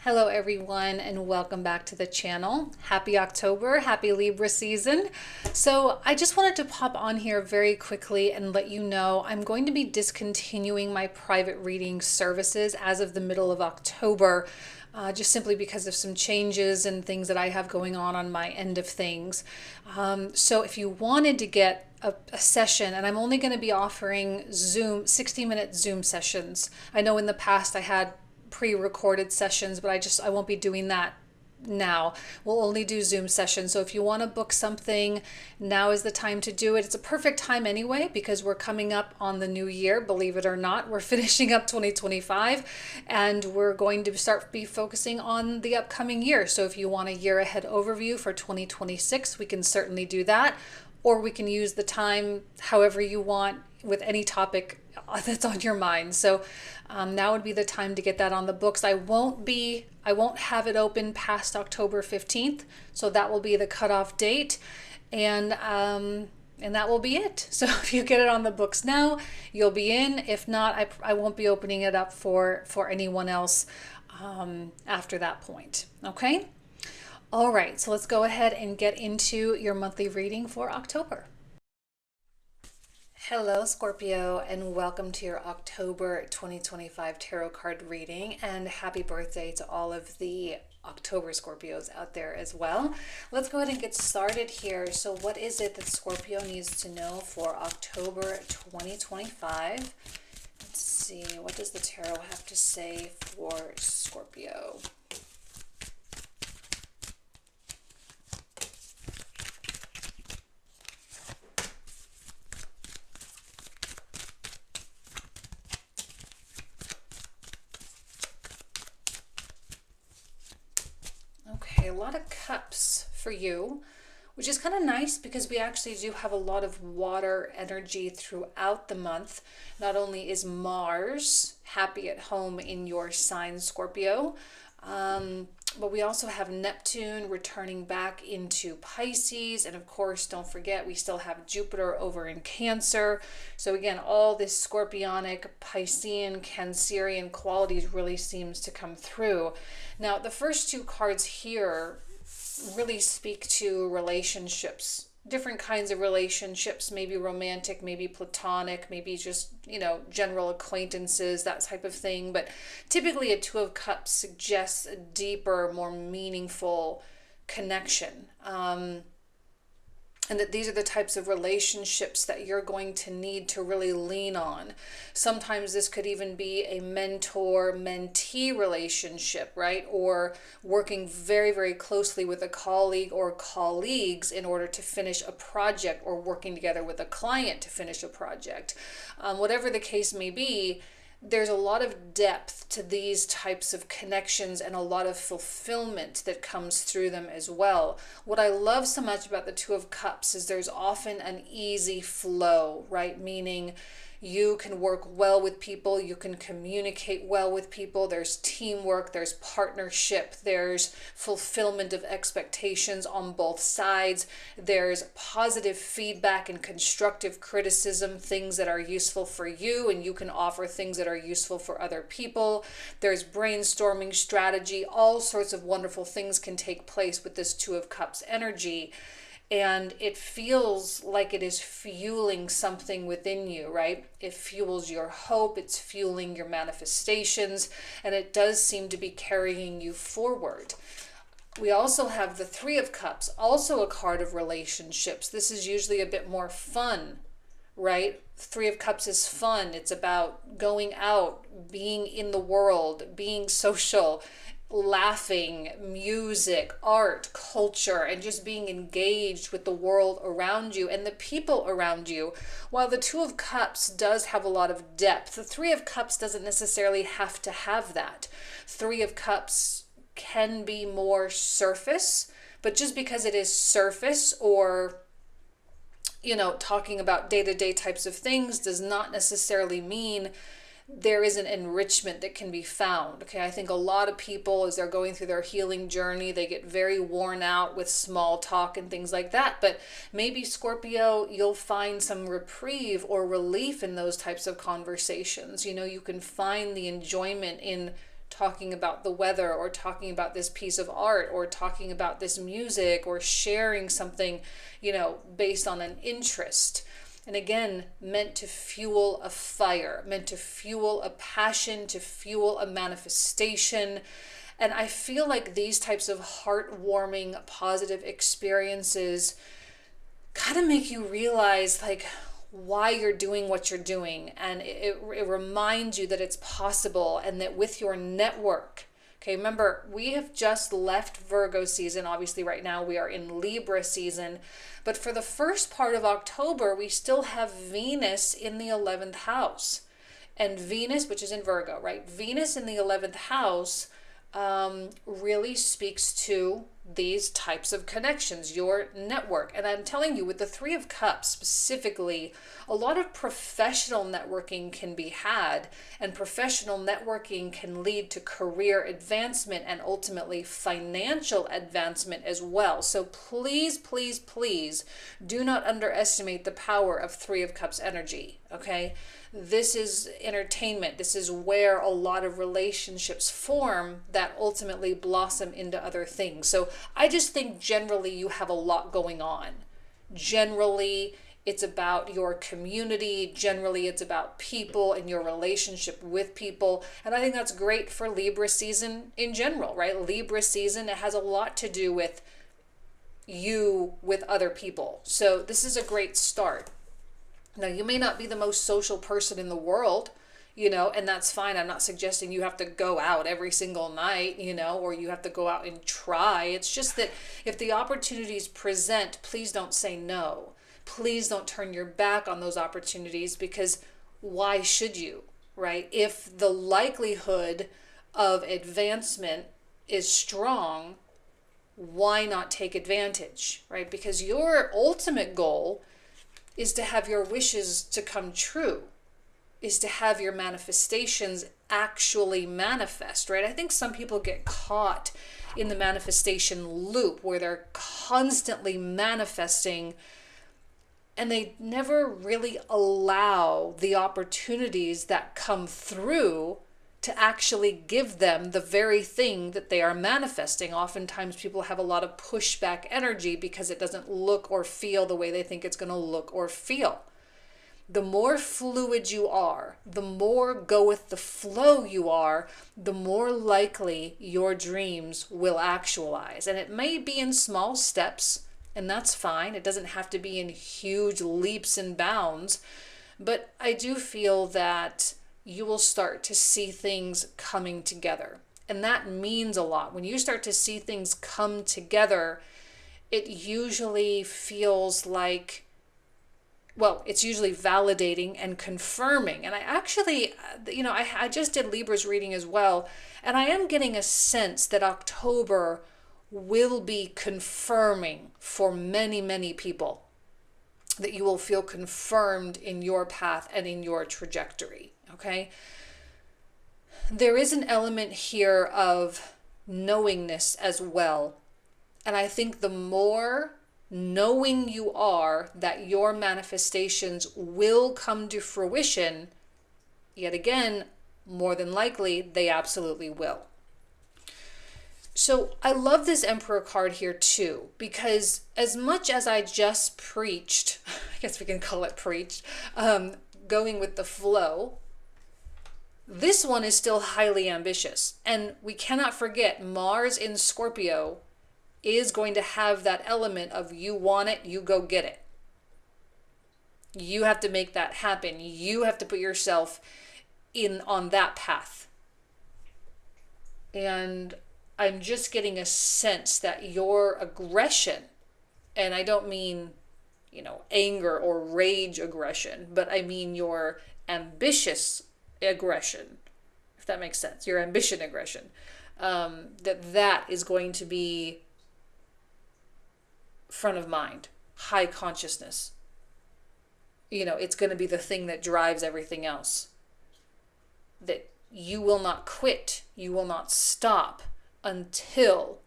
Hello everyone and welcome back to the channel. Happy October, happy Libra season. So I just wanted to pop on here very quickly and let you know I'm going to be discontinuing my private reading services as of the middle of October. Just simply because of some changes and things that I have going on my end of things. So if you wanted to get a session, and I'm only going to be offering Zoom 60-minute Zoom sessions. I know in the past I had pre-recorded sessions, but I won't be doing that now. We'll only do Zoom sessions. So if you want to book something, now is the time to do it. It's a perfect time anyway, because we're coming up on the new year. Believe it or not, we're finishing up 2025 and we're going to be focusing on the upcoming year. So if you want a year ahead overview for 2026, we can certainly do that. Or we can use the time however you want with any topic that's on your mind. So now would be the time to get that on the books. I won't have it open past October 15th. So that will be the cutoff date. And that will be it. So if you get it on the books now, you'll be in. If not, I won't be opening it up for anyone else after that point. Okay? All right, so let's go ahead and get into your monthly reading for October. Hello, Scorpio, and welcome to your October 2025 tarot card reading, and happy birthday to all of the October Scorpios out there as well. Let's go ahead and get started here. So what is it that Scorpio needs to know for October 2025? Let's see, what does the tarot have to say for Scorpio? Okay, a lot of cups for you, which is kind of nice because we actually do have a lot of water energy throughout the month. Not only is Mars happy at home in your sign, Scorpio, but we also have Neptune returning back into Pisces. And of course, don't forget, we still have Jupiter over in Cancer. So again, all this scorpionic, Piscean, Cancerian qualities really seems to come through. Now, the first two cards here really speak to relationships. Different kinds of relationships, maybe romantic, maybe platonic, maybe just, general acquaintances, that type of thing. But typically a Two of Cups suggests a deeper, more meaningful connection. And that these are the types of relationships that you're going to need to really lean on. Sometimes this could even be a mentor-mentee relationship, right? Or working very, very closely with a colleague or colleagues in order to finish a project, or working together with a client to finish a project. Whatever the case may be, there's a lot of depth to these types of connections and a lot of fulfillment that comes through them as well. What I love so much about the Two of Cups is there's often an easy flow, right? Meaning you can work well with people, you can communicate well with people, there's teamwork, there's partnership, there's fulfillment of expectations on both sides, there's positive feedback and constructive criticism, things that are useful for you, and you can offer things that are useful for other people. There's brainstorming strategy, all sorts of wonderful things can take place with this Two of Cups energy. And it feels like it is fueling something within you, right? It fuels your hope, it's fueling your manifestations, and it does seem to be carrying you forward. We also have the Three of Cups, also a card of relationships. This is usually a bit more fun, right? Three of Cups is fun. It's about going out, being in the world, being social, laughing, music, art, culture, and just being engaged with the world around you and the people around you. While the Two of Cups does have a lot of depth, the Three of Cups doesn't necessarily have to have that. Three of Cups can be more surface, but just because it is surface, or talking about day-to-day types of things, does not necessarily mean there is an enrichment that can be found. Okay, I think a lot of people, as they're going through their healing journey, they get very worn out with small talk and things like that. But maybe, Scorpio, you'll find some reprieve or relief in those types of conversations. You can find the enjoyment in talking about the weather, or talking about this piece of art, or talking about this music, or sharing something, based on an interest. And again, meant to fuel a fire, meant to fuel a passion, to fuel a manifestation. And I feel like these types of heartwarming, positive experiences kind of make you realize why you're doing what you're doing. And it reminds you that it's possible, and that with your network. Okay, remember, we have just left Virgo season. Obviously, right now we are in Libra season. But for the first part of October, we still have Venus in the 11th house. And Venus, which is in Virgo, right? Venus in the 11th house really speaks to these types of connections, your network. And I'm telling you, with the Three of Cups specifically, a lot of professional networking can be had, and professional networking can lead to career advancement and ultimately financial advancement as well. So please, please, please do not underestimate the power of Three of Cups energy, okay? This is entertainment. This is where a lot of relationships form that ultimately blossom into other things. So I just think generally you have a lot going on. Generally, it's about your community. Generally, it's about people and your relationship with people. And I think that's great for Libra season in general, right? Libra season, it has a lot to do with you with other people. So this is a great start. Now, you may not be the most social person in the world, and that's fine. I'm not suggesting you have to go out every single night, or you have to go out and try. It's just that if the opportunities present, please don't say no. Please don't turn your back on those opportunities, because why should you, right? If the likelihood of advancement is strong, why not take advantage, right? Because your ultimate goal is to have your wishes to come true, is to have your manifestations actually manifest, right? I think some people get caught in the manifestation loop where they're constantly manifesting, and they never really allow the opportunities that come through to actually give them the very thing that they are manifesting. Oftentimes people have a lot of pushback energy because it doesn't look or feel the way they think it's going to look or feel. The more fluid you are, the more go with the flow you are, the more likely your dreams will actualize. And it may be in small steps, and that's fine. It doesn't have to be in huge leaps and bounds. But I do feel that you will start to see things coming together. And that means a lot. When you start to see things come together, it usually feels like, it's usually validating and confirming. And I actually, I just did Libra's reading as well. And I am getting a sense that October will be confirming for many, many people, that you will feel confirmed in your path and in your trajectory. Okay, there is an element here of knowingness as well. And I think the more knowing you are that your manifestations will come to fruition, yet again, more than likely, they absolutely will. So I love this Emperor card here too, because as much as I just preached, I guess we can call it preached, going with the flow, this one is still highly ambitious. And we cannot forget, Mars in Scorpio is going to have that element of you want it, you go get it. You have to make that happen. You have to put yourself in on that path. And I'm just getting a sense that your aggression, and I don't mean, anger or rage aggression, but I mean your ambitious aggression, if that makes sense, your ambition aggression, that is going to be front of mind, high consciousness. It's going to be the thing that drives everything else. That you will not quit, you will not stop until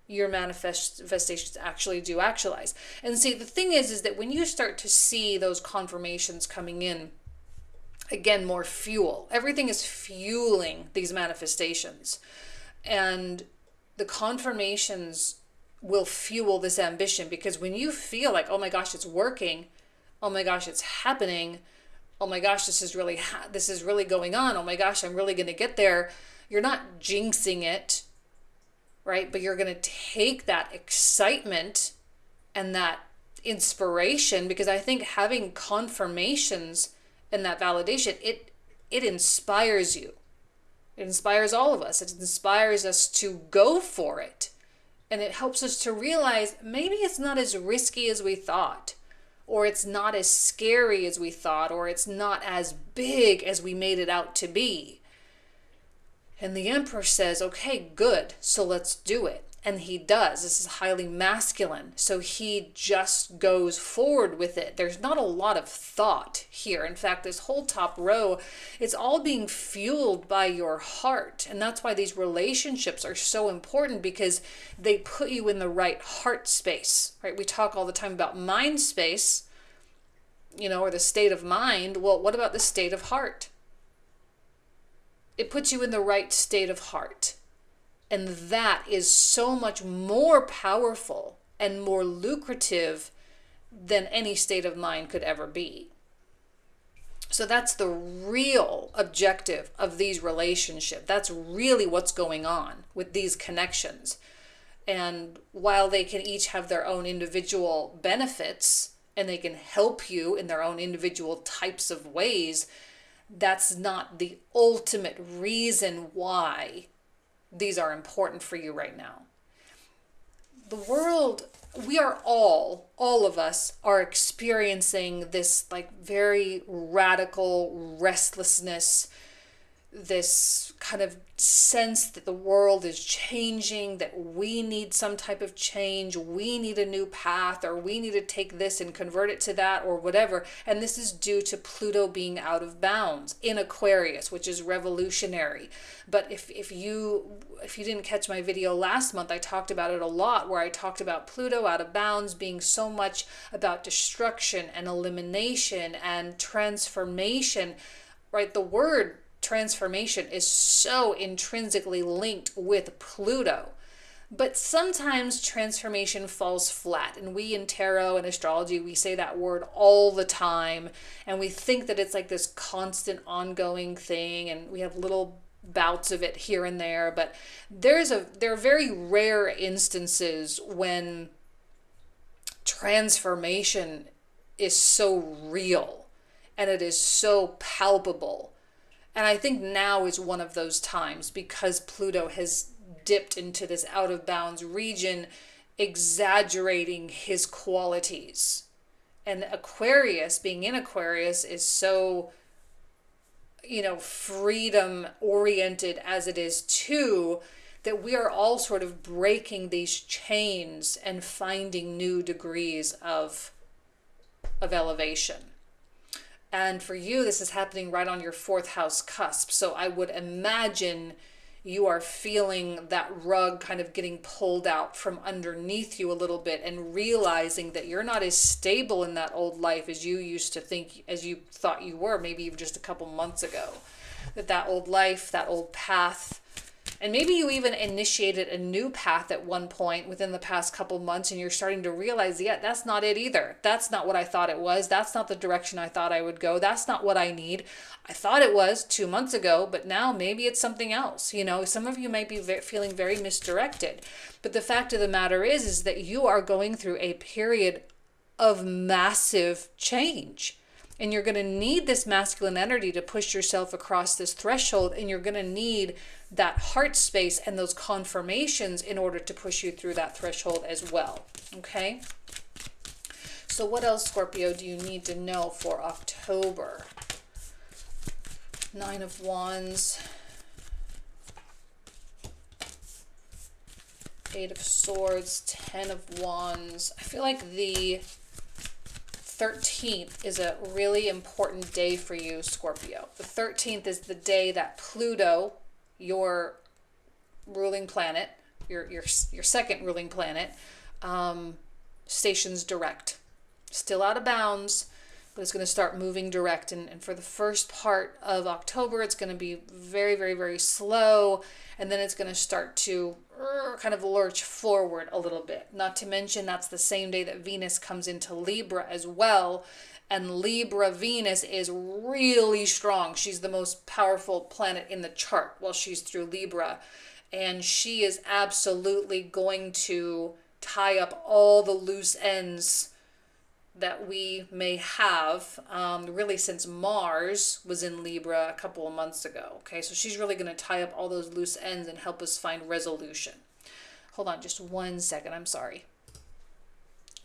your manifestations actually do actualize. And see, the thing is that when you start to see those confirmations coming in, again, more fuel. Everything is fueling these manifestations. And the confirmations will fuel this ambition, because when you feel like, oh my gosh, it's working, oh my gosh, it's happening, oh my gosh, this is really going on, oh my gosh, I'm really going to get there, you're not jinxing it, right? But you're going to take that excitement and that inspiration, because I think having confirmations and that validation, it inspires you. It inspires all of us. It inspires us to go for it. And it helps us to realize maybe it's not as risky as we thought, or it's not as scary as we thought, or it's not as big as we made it out to be. And the Emperor says, okay, good, so let's do it. And he does. This is highly masculine. So he just goes forward with it. There's not a lot of thought here. In fact, this whole top row, it's all being fueled by your heart. And that's why these relationships are so important, because they put you in the right heart space, right? We talk all the time about mind space, or the state of mind. Well, what about the state of heart? It puts you in the right state of heart. And that is so much more powerful and more lucrative than any state of mind could ever be. So that's the real objective of these relationships. That's really what's going on with these connections. And while they can each have their own individual benefits, and they can help you in their own individual types of ways, that's not the ultimate reason why these are important for you right now. The world, we are all of us are experiencing this very radical restlessness, this kind of sense that the world is changing, that we need some type of change, we need a new path, or we need to take this and convert it to that, or whatever. And this is due to Pluto being out of bounds in Aquarius, which is revolutionary. But if you didn't catch my video last month, I talked about it a lot, where I talked about Pluto out of bounds being so much about destruction and elimination and transformation, right? The word transformation is so intrinsically linked with Pluto. But sometimes transformation falls flat. And we in tarot and astrology, we say that word all the time. And we think that it's like this constant ongoing thing. And we have little bouts of it here and there. But there are very rare instances when transformation is so real and it is so palpable. And I think now is one of those times, because Pluto has dipped into this out of bounds region, exaggerating his qualities. And Aquarius, being in Aquarius, is so, freedom oriented as it is too, that we are all sort of breaking these chains and finding new degrees of elevation. And for you, this is happening right on your fourth house cusp. So I would imagine you are feeling that rug kind of getting pulled out from underneath you a little bit, and realizing that you're not as stable in that old life as you used to think, as you thought you were, maybe even just a couple months ago. That old life, that old path, and maybe you even initiated a new path at one point within the past couple months, and you're starting to realize, yeah, that's not it either. That's not what I thought it was. That's not the direction I thought I would go. That's not what I need. I thought it was 2 months ago, but now maybe it's something else. Some of you might be feeling very misdirected. But the fact of the matter is that you are going through a period of massive change. And you're going to need this masculine energy to push yourself across this threshold, and you're going to need that heart space and those confirmations in order to push you through that threshold as well. Okay? So what else, Scorpio, do you need to know for October? 9 of Wands, 8 of Swords, 10 of Wands. I feel like the 13th is a really important day for you, Scorpio. The 13th is the day that Pluto, your ruling planet, your second ruling planet, stations direct. Still out of bounds, but it's going to start moving direct. And for the first part of October, it's going to be very, very, very slow. And then it's going to start to kind of lurch forward a little bit. Not to mention, that's the same day that Venus comes into Libra as well. And Libra Venus is really strong. She's the most powerful planet in the chart while she's through Libra. And she is absolutely going to tie up all the loose ends that we may have, really since Mars was in Libra a couple of months ago. Okay, so she's really going to tie up all those loose ends and help us find resolution. Hold on just 1 second. I'm sorry.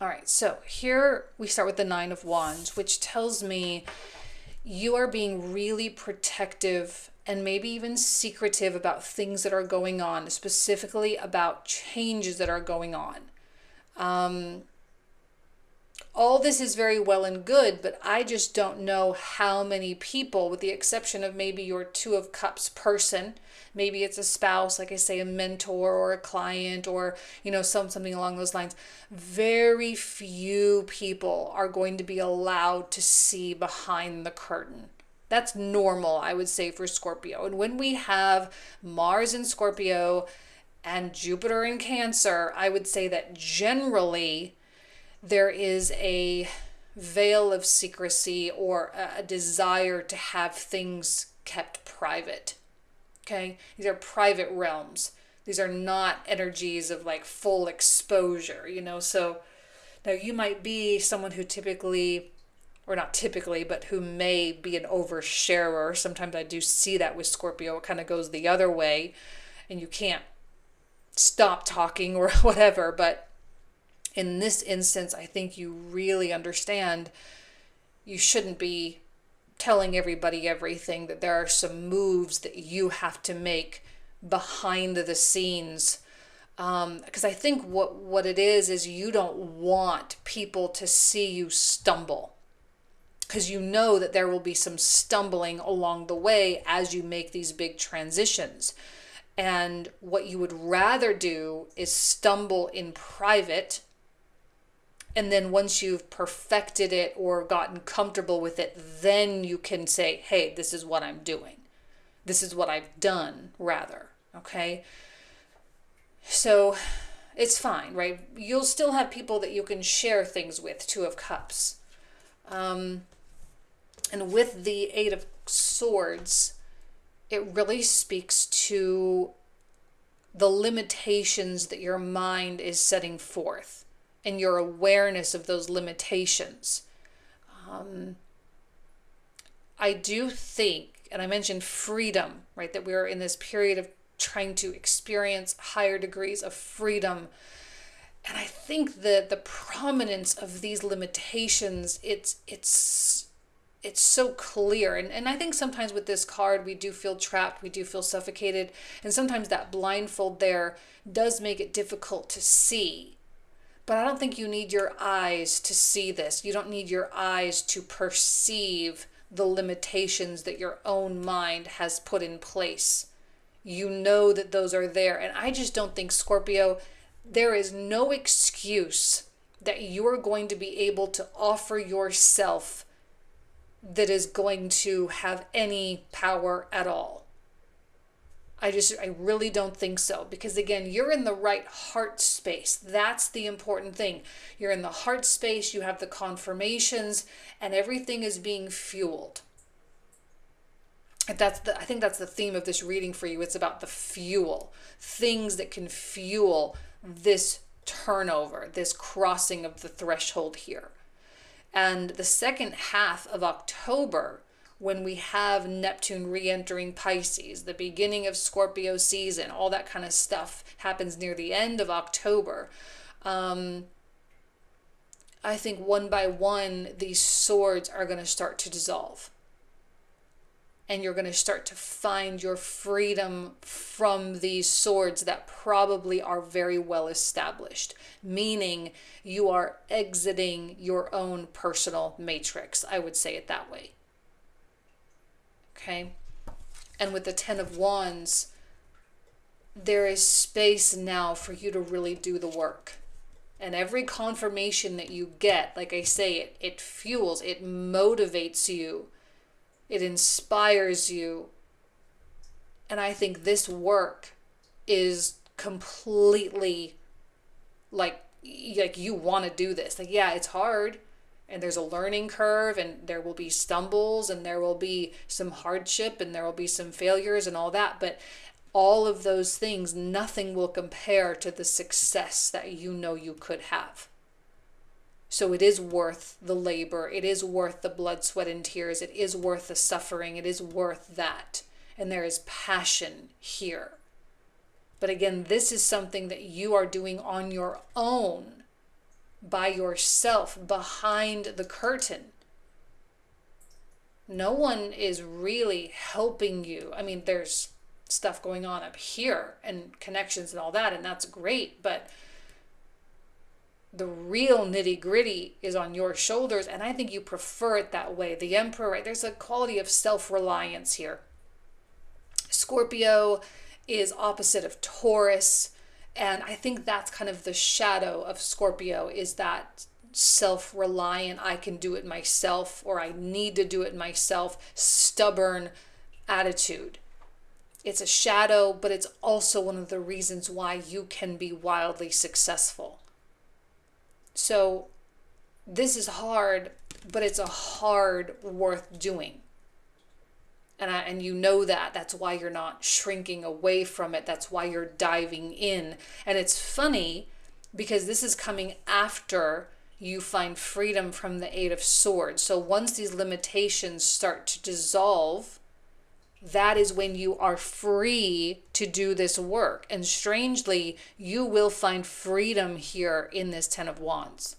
All right, so here we start with the Nine of Wands, which tells me you are being really protective and maybe even secretive about things that are going on, specifically about changes that are going on. All this is very well and good, but I just don't know how many people, with the exception of maybe your Two of Cups person, maybe it's a spouse, like I say, a mentor or a client, or, you know, something along those lines. Very few people are going to be allowed to see behind the curtain. That's normal, I would say, for Scorpio. And when we have Mars in Scorpio and Jupiter in Cancer, I would say that generally there is a veil of secrecy or a desire to have things kept private. Okay? These are private realms. These are not energies of like full exposure, you know? So now you might be someone who typically, or not typically, but who may be an oversharer. Sometimes I do see that with Scorpio. It kind of goes the other way and you can't stop talking or whatever. But in this instance, I think you really understand you shouldn't be telling everybody everything, that there are some moves that you have to make behind the scenes. Because I think what it is you don't want people to see you stumble. Because you know that there will be some stumbling along the way as you make these big transitions. And what you would rather do is stumble in private. And then once you've perfected it or gotten comfortable with it, then you can say, hey, this is what I'm doing. This is what I've done, rather. Okay? So it's fine, right? You'll still have people that you can share things with, Two of Cups. And with the Eight of Swords, it really speaks to the limitations that your mind is setting forth and your awareness of those limitations. I do think, and I mentioned freedom, right? That we're in this period of trying to experience higher degrees of freedom. And I think that the prominence of these limitations, it's so clear. And I think sometimes with this card, we do feel trapped, we do feel suffocated. And sometimes that blindfold there does make it difficult to see. But I don't think you need your eyes to see this. You don't need your eyes to perceive the limitations that your own mind has put in place. You know that those are there. And I just don't think, Scorpio, there is no excuse that you're going to be able to offer yourself that is going to have any power at all. I really don't think so. Because again, you're in the right heart space. That's the important thing. You're in the heart space, you have the confirmations, and everything is being fueled. I think that's the theme of this reading for you. It's about the fuel. Things that can fuel this turnover, this crossing of the threshold here. And the second half of October, when we have Neptune re-entering Pisces, the beginning of Scorpio season, all that kind of stuff happens near the end of October. I think one by one, these swords are going to start to dissolve. And you're going to start to find your freedom from these swords that probably are very well established, meaning you are exiting your own personal matrix. I would say it that way. Okay? And with the Ten of Wands, there is space now for you to really do the work. And every confirmation that you get, like I say, it fuels, it motivates you, it inspires you. And I think this work is completely like you want to do this. Like, yeah, it's hard and there's a learning curve and there will be stumbles and there will be some hardship and there will be some failures and all that. But all of those things, nothing will compare to the success that you know you could have. So it is worth the labor. It is worth the blood, sweat, and tears. It is worth the suffering. It is worth that. And there is passion here. But again, this is something that you are doing on your own, by yourself, behind the curtain. No one is really helping you. I mean, there's stuff going on up here and connections and all that, and that's great, but the real nitty gritty is on your shoulders, and I think you prefer it that way. The Emperor, right? There's a quality of self-reliance here. Scorpio is opposite of Taurus, and I think that's kind of the shadow of Scorpio, is that self-reliant, I can do it myself, or I need to do it myself, stubborn attitude. It's a shadow, but it's also one of the reasons why you can be wildly successful. So this is hard, but it's a hard worth doing. And you know that. That's why you're not shrinking away from it. That's why you're diving in. And it's funny because this is coming after you find freedom from the Eight of Swords. So once these limitations start to dissolve, that is when you are free to do this work. And strangely, you will find freedom here in this Ten of Wands.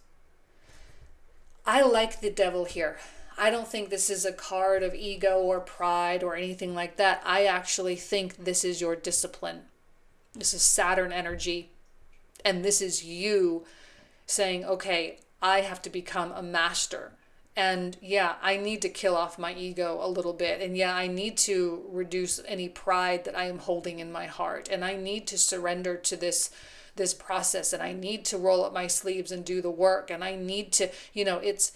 I like the Devil here. I don't think this is a card of ego or pride or anything like that. I actually think this is your discipline. This is Saturn energy. And this is you saying, okay, I have to become a master. And yeah, I need to kill off my ego a little bit. And yeah, I need to reduce any pride that I am holding in my heart. And I need to surrender to this process. And I need to roll up my sleeves and do the work. And I need to, it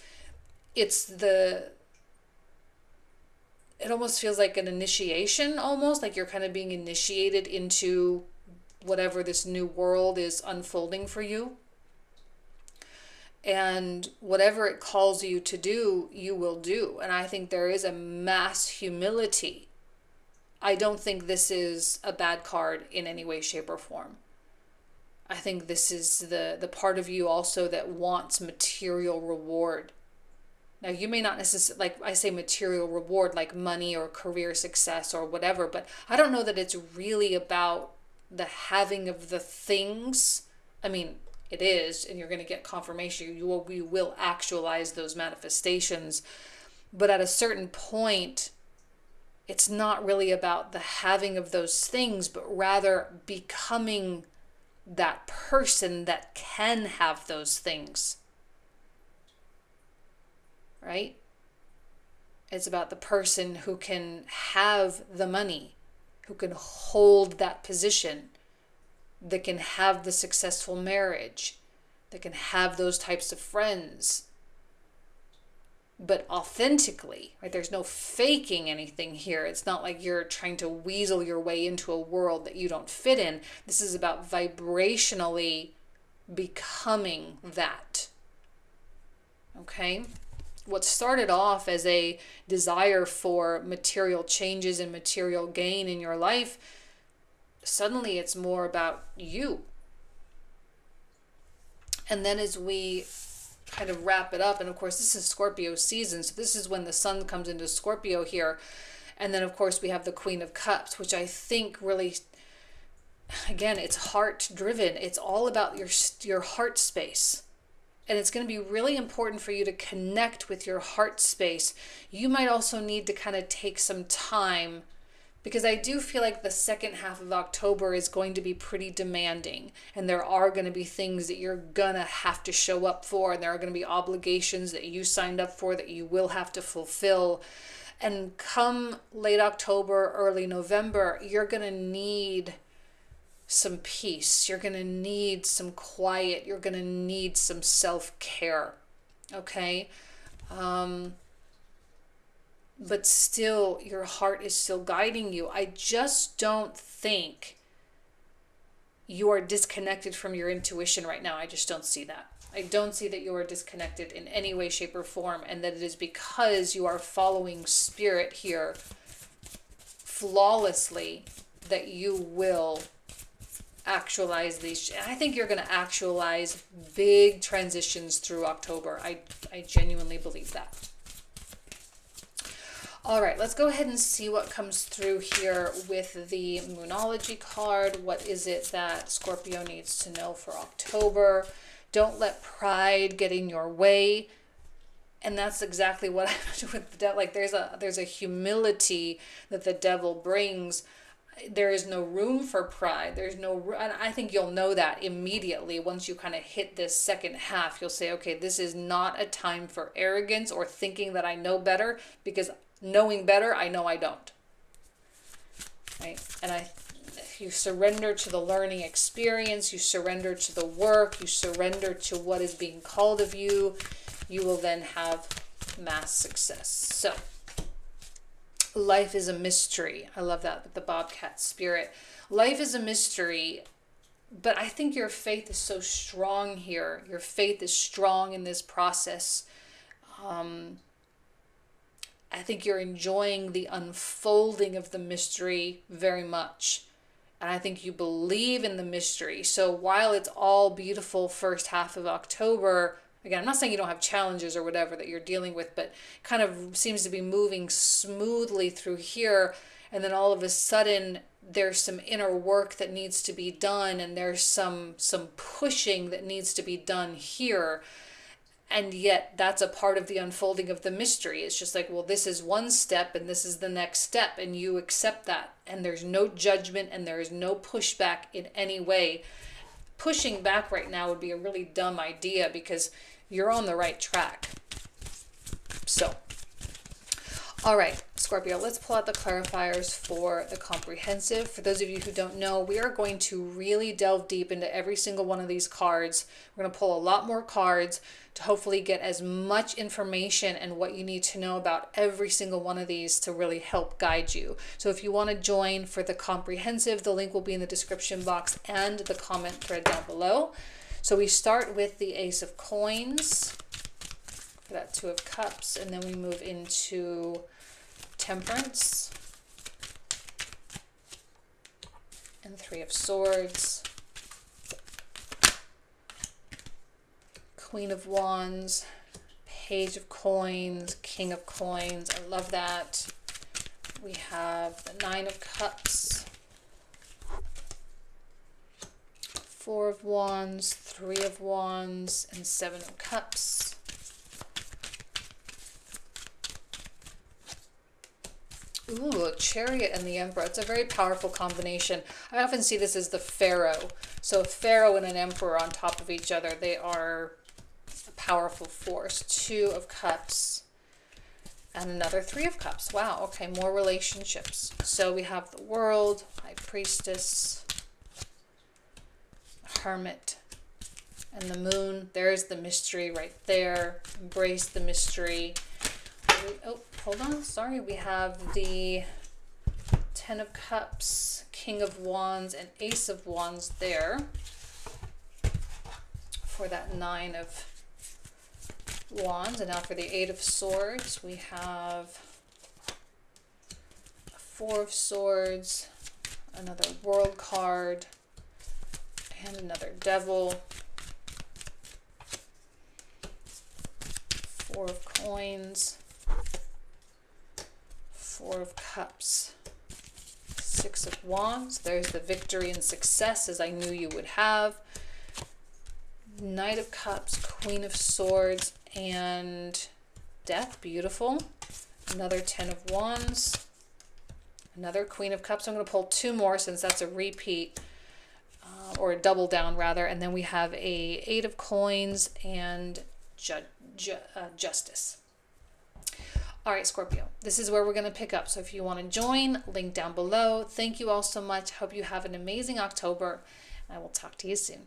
almost feels like an initiation, almost like you're kind of being initiated into whatever this new world is unfolding for you. And whatever it calls you to do, you will do. And I think there is a mass humility. I don't think this is a bad card in any way, shape, or form. I think this is the part of you also that wants material reward. Now, you may not necessarily, like I say, material reward, like money or career success or whatever, but I don't know that it's really about the having of the things. I mean, it is, and you're going to get confirmation. You will actualize those manifestations. But at a certain point, it's not really about the having of those things, but rather becoming that person that can have those things. Right? It's about the person who can have the money, who can hold that position, that can have the successful marriage, that can have those types of friends, but authentically, right? There's no faking anything here. It's not like you're trying to weasel your way into a world that you don't fit in. This is about vibrationally becoming that. Okay? What started off as a desire for material changes and material gain in your life, suddenly it's more about you. And then as we kind of wrap it up, and of course this is Scorpio season, so this is when the sun comes into Scorpio here. And then of course we have the Queen of Cups, which I think really, again, it's heart driven. It's all about your heart space. And it's going to be really important for you to connect with your heart space. You might also need to kind of take some time, because I do feel like the second half of October is going to be pretty demanding. And there are going to be things that you're going to have to show up for. And there are going to be obligations that you signed up for that you will have to fulfill. And come late October, early November, you're going to need some peace. You're going to need some quiet. You're going to need some self-care. Okay? But still, your heart is still guiding you. I just don't think you are disconnected from your intuition right now. I just don't see that. I don't see that you are disconnected in any way, shape, or form, and that it is because you are following spirit here flawlessly that you will actualize these. I think you're going to actualize big transitions through October. I genuinely believe that. All right, let's go ahead and see what comes through here with the Moonology card. What is it that Scorpio needs to know for October? Don't let pride get in your way. And that's exactly what I do with the devil. Like there's a humility that the devil brings. There is no room for pride. There's no, and I think you'll know that immediately once you kind of hit this second half. You'll say, okay, this is not a time for arrogance or thinking that I know better, because knowing better, I know I don't. Right? And if you surrender to the learning experience, you surrender to the work, you surrender to what is being called of you, you will then have mass success. So, life is a mystery. I love that with the Bobcat spirit. Life is a mystery, but I think your faith is so strong here. Your faith is strong in this process. I think you're enjoying the unfolding of the mystery very much. And I think you believe in the mystery. So while it's all beautiful first half of October, again, I'm not saying you don't have challenges or whatever that you're dealing with, but kind of seems to be moving smoothly through here. And then all of a sudden, there's some inner work that needs to be done. And there's some pushing that needs to be done here. And yet that's a part of the unfolding of the mystery. It's just like, well, this is one step and this is the next step. And you accept that. And there's no judgment and there is no pushback in any way. Pushing back right now would be a really dumb idea because you're on the right track. So, all right, Scorpio, let's pull out the clarifiers for the comprehensive. For those of you who don't know, we are going to really delve deep into every single one of these cards. We're going to pull a lot more cards to hopefully get as much information and what you need to know about every single one of these to really help guide you. So if you want to join for the comprehensive, the link will be in the description box and the comment thread down below. So we start with the Ace of Coins, for that Two of Cups, and then we move into Temperance and Three of Swords, Queen of Wands, Page of Coins, King of Coins. I love that. We have the Nine of Cups, Four of Wands, Three of Wands, and Seven of Cups. Ooh, a Chariot and the Emperor. It's a very powerful combination. I often see this as the Pharaoh. So a Pharaoh and an Emperor on top of each other. They are a powerful force. Two of Cups and another Three of Cups. Wow, okay, more relationships. So we have the World, High Priestess, Hermit, and the Moon. There's the mystery right there. Embrace the mystery. Oh, hold on. Sorry. We have the Ten of Cups, King of Wands, and Ace of Wands there for that Nine of Wands. And now for the Eight of Swords, we have a Four of Swords, another World card, and another Devil. Four of Coins, Four of Cups, Six of Wands. There's the victory and success as I knew you would have. Knight of Cups, Queen of Swords, and Death. Beautiful. Another Ten of Wands, another Queen of Cups. I'm going to pull two more since that's a repeat, or a double down rather. And then we have a Eight of Coins and Justice. All right, Scorpio, this is where we're going to pick up. So if you want to join, link down below. Thank you all so much. Hope you have an amazing October. I will talk to you soon.